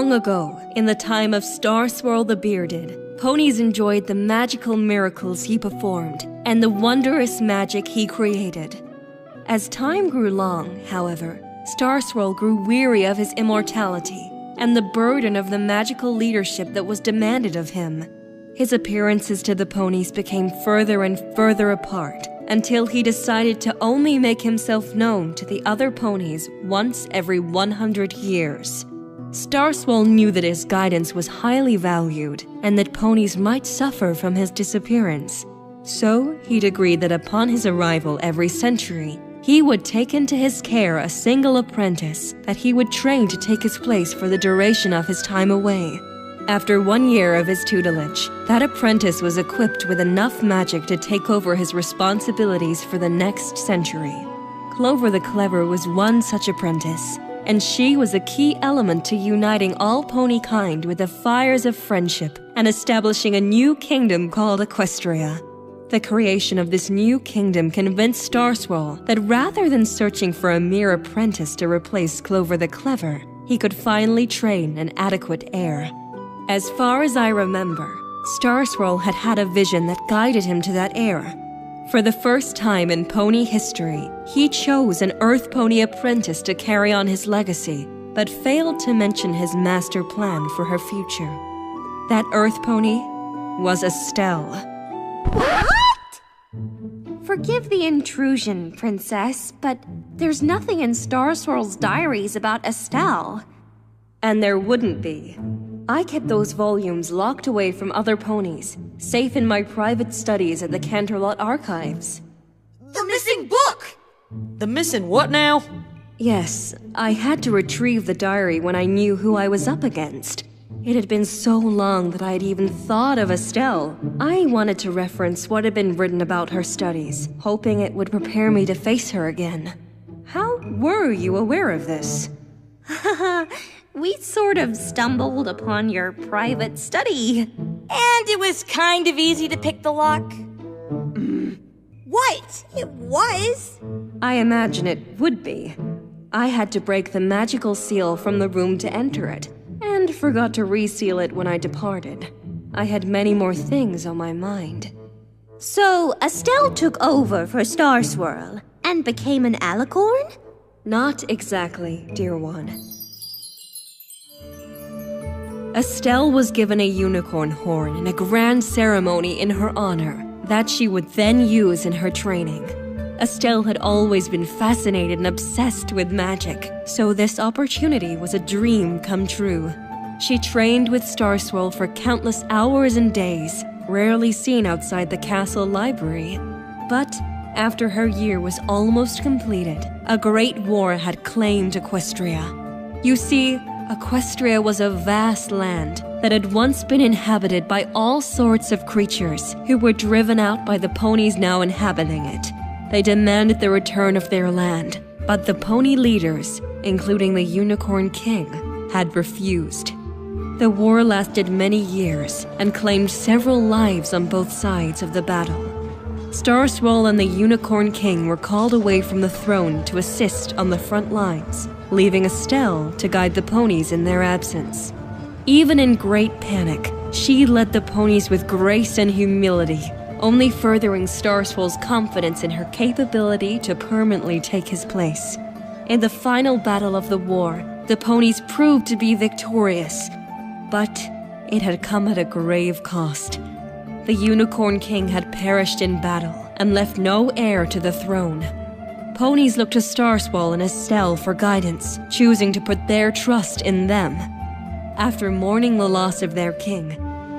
Long ago, in the time of Starswirl the Bearded, ponies enjoyed the magical miracles he performed and the wondrous magic he created. As time grew long, however, Starswirl grew weary of his immortality and the burden of the magical leadership that was demanded of him. His appearances to the ponies became further and further apart until he decided to only make himself known to the other ponies once every 100 years. Starswirl knew that his guidance was highly valued and that ponies might suffer from his disappearance. So he'd agreed that upon his arrival every century, he would take into his care a single apprentice that he would train to take his place for the duration of his time away. After 1 year of his tutelage, that apprentice was equipped with enough magic to take over his responsibilities for the next century. Clover the Clever was one such apprentice, and she was a key element to uniting all pony kind with the fires of friendship and establishing a new kingdom called Equestria. The creation of this new kingdom convinced Starswirl that rather than searching for a mere apprentice to replace Clover the Clever, he could finally train an adequate heir. As far as I remember, Starswirl had had a vision that guided him to that heir. For the first time in pony history, he chose an Earth Pony apprentice to carry on his legacy, but failed to mention his master plan for her future. That Earth Pony was Estelle. What? Forgive the intrusion, Princess, but there's nothing in Starswirl's diaries about Estelle. And there wouldn't be. I kept those volumes locked away from other ponies, safe in my private studies at the Canterlot Archives. The missing book! The missing what now? Yes, I had to retrieve the diary when I knew who I was up against. It had been so long that I had even thought of Estelle. I wanted to reference what had been written about her studies, hoping it would prepare me to face her again. How were you aware of this? We sort of stumbled upon your private study. And it was kind of easy to pick the lock. What? It was? I imagine it would be. I had to break the magical seal from the room to enter it, and forgot to reseal it when I departed. I had many more things on my mind. So, Estelle took over for Starswirl and became an alicorn? Not exactly, dear one. Estelle was given a unicorn horn in a grand ceremony in her honor that she would then use in her training. Estelle had always been fascinated and obsessed with magic, so this opportunity was a dream come true. She trained with Starswirl for countless hours and days, rarely seen outside the castle library. But after her year was almost completed, a great war had claimed Equestria. You see, Equestria was a vast land that had once been inhabited by all sorts of creatures who were driven out by the ponies now inhabiting it. They demanded the return of their land, but the pony leaders, including the Unicorn King, had refused. The war lasted many years and claimed several lives on both sides of the battle. Starswirl and the Unicorn King were called away from the throne to assist on the front lines, leaving Estelle to guide the ponies in their absence. Even in great panic, she led the ponies with grace and humility, only furthering Starswirl's confidence in her capability to permanently take his place. In the final battle of the war, the ponies proved to be victorious, but it had come at a grave cost. The Unicorn King had perished in battle and left no heir to the throne. Ponies looked to Starswirl and Estelle for guidance, choosing to put their trust in them. After mourning the loss of their king,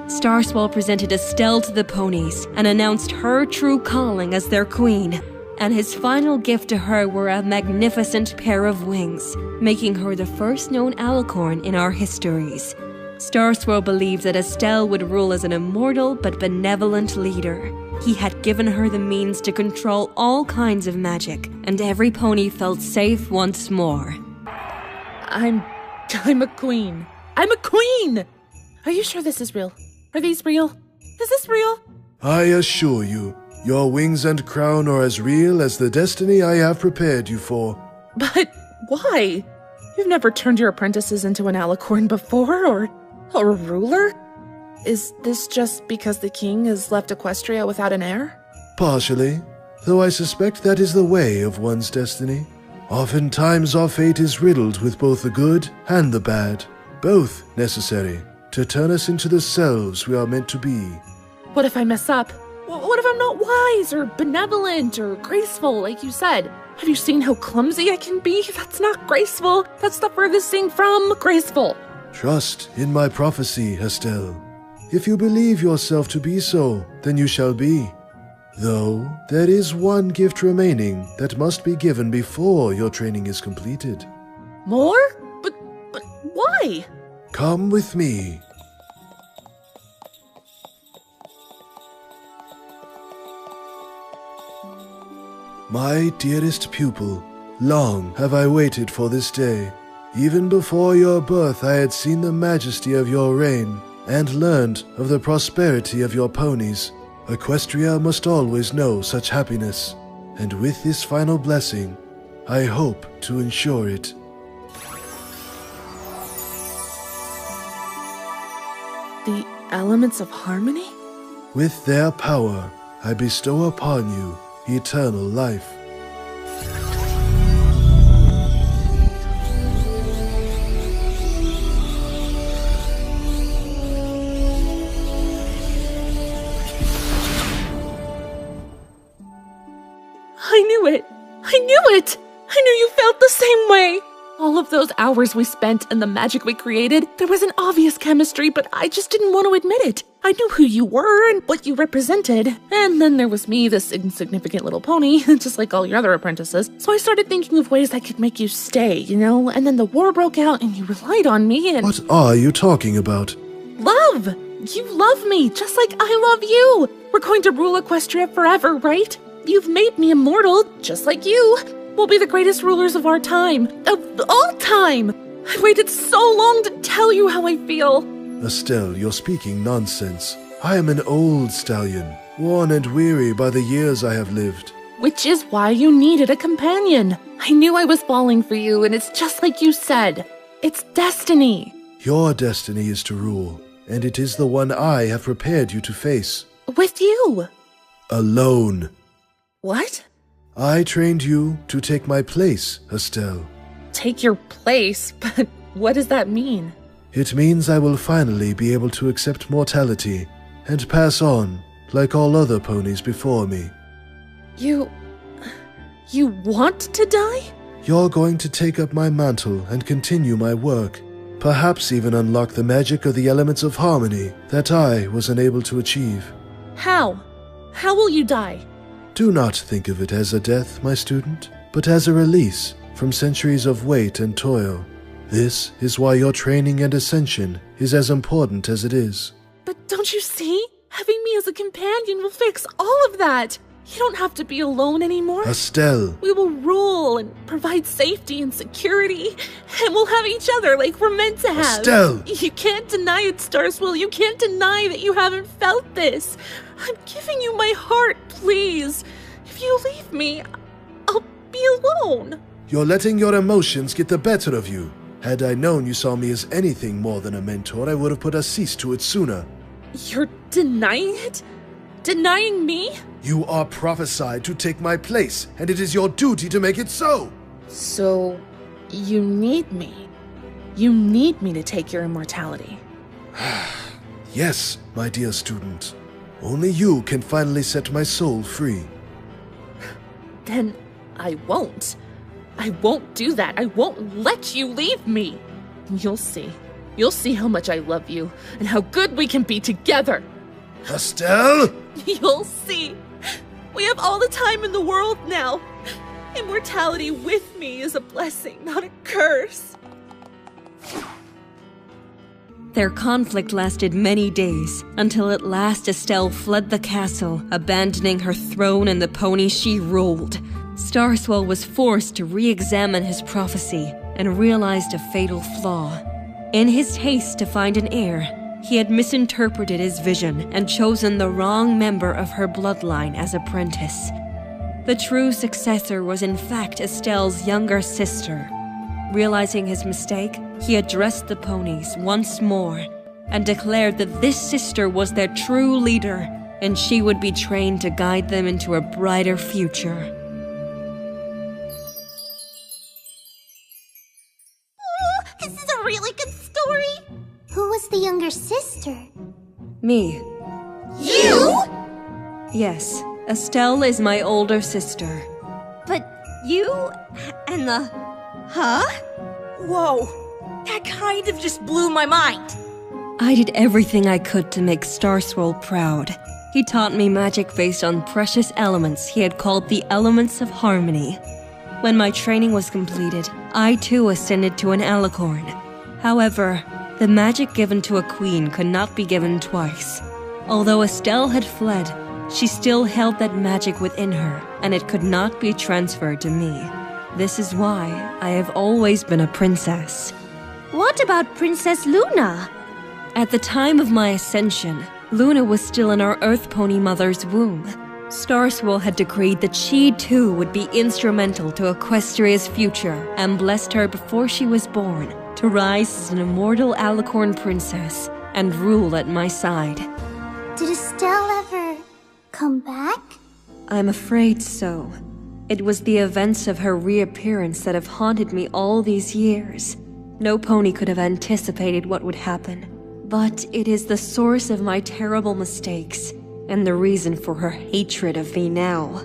Starswirl presented Estelle to the ponies and announced her true calling as their queen, and his final gift to her were a magnificent pair of wings, making her the first known alicorn in our histories. Starswirl believed that Estelle would rule as an immortal but benevolent leader. He had given her the means to control all kinds of magic, and every pony felt safe once more. I'm a queen. I'm a queen! Are you sure this is real? Are these real? Is this real? I assure you, your wings and crown are as real as the destiny I have prepared you for. But why? You've never turned your apprentices into an alicorn before, or a ruler? Is this just because the king has left Equestria without an heir? Partially, though I suspect that is the way of one's destiny. Oftentimes our fate is riddled with both the good and the bad, both necessary to turn us into the selves we are meant to be. What if I mess up? What if I'm not wise or benevolent or graceful, like you said? Have you seen how clumsy I can be? That's not graceful. That's the furthest thing from graceful. Trust in my prophecy, Astelle. If you believe yourself to be so, then you shall be. Though, there is one gift remaining that must be given before your training is completed. More? But why? Come with me. My dearest pupil, long have I waited for this day. Even before your birth I had seen the majesty of your reign, and learned of the prosperity of your ponies. Equestria must always know such happiness, and with this final blessing, I hope to ensure it. The elements of harmony? With their power, I bestow upon you eternal life. I knew it! I knew it! I knew you felt the same way! All of those hours we spent and the magic we created, there was an obvious chemistry, but I just didn't want to admit it. I knew who you were and what you represented. And then there was me, this insignificant little pony, just like all your other apprentices. So I started thinking of ways I could make you stay, you know? And then the war broke out and you relied on me and— What are you talking about? Love! You love me, just like I love you! We're going to rule Equestria forever, right? You've made me immortal, just like you. We'll be the greatest rulers of our time. Of all time! I've waited so long to tell you how I feel. Estelle, you're speaking nonsense. I am an old stallion, worn and weary by the years I have lived. Which is why you needed a companion. I knew I was falling for you, and it's just like you said. It's destiny. Your destiny is to rule, and it is the one I have prepared you to face. With you. Alone. What? I trained you to take my place, Estelle. Take your place? But what does that mean? It means I will finally be able to accept mortality and pass on like all other ponies before me. You want to die? You're going to take up my mantle and continue my work. Perhaps even unlock the magic of the elements of harmony that I was unable to achieve. How? How will you die? Do not think of it as a death, my student, but as a release from centuries of weight and toil. This is why your training and ascension is as important as it is. But don't you see? Having me as a companion will fix all of that. You don't have to be alone anymore. Estelle! We will rule and provide safety and security, and we'll have each other like we're meant to have. Estelle! You can't deny it, Starswirl. You can't deny that you haven't felt this. I'm giving you my heart, please. If you leave me, I'll be alone. You're letting your emotions get the better of you. Had I known you saw me as anything more than a mentor, I would have put a cease to it sooner. You're denying it? Denying me? You are prophesied to take my place, and it is your duty to make it so. So, you need me. You need me to take your immortality. Yes, my dear student. Only you can finally set my soul free. Then I won't. I won't do that. I won't let you leave me. You'll see. You'll see how much I love you and how good we can be together. Astelle! You'll see. We have all the time in the world now. Immortality with me is a blessing, not a curse. Their conflict lasted many days, until at last Estelle fled the castle, abandoning her throne and the pony she ruled. Starswirl was forced to re-examine his prophecy and realized a fatal flaw. In his haste to find an heir, he had misinterpreted his vision and chosen the wrong member of her bloodline as apprentice. The true successor was in fact Estelle's younger sister. Realizing his mistake, he addressed the ponies once more and declared that this sister was their true leader, and she would be trained to guide them into a brighter future. Oh, this is a really good story. Who was the younger sister? Me. You? Yes, Estelle is my older sister. But you and the... Huh? Whoa, that kind of just blew my mind. I did everything I could to make Starswirl proud. He taught me magic based on precious elements he had called the Elements of Harmony. When my training was completed, I too ascended to an alicorn. However, the magic given to a queen could not be given twice. Although Estelle had fled, she still held that magic within her, and it could not be transferred to me. This is why I have always been a princess. What about Princess Luna? At the time of my ascension, Luna was still in our Earth Pony mother's womb. Starswirl had decreed that she too would be instrumental to Equestria's future and blessed her before she was born to rise as an immortal alicorn princess and rule at my side. Did Estelle ever come back? I'm afraid so. It was the events of her reappearance that have haunted me all these years. No pony could have anticipated what would happen. But it is the source of my terrible mistakes, and the reason for her hatred of me now.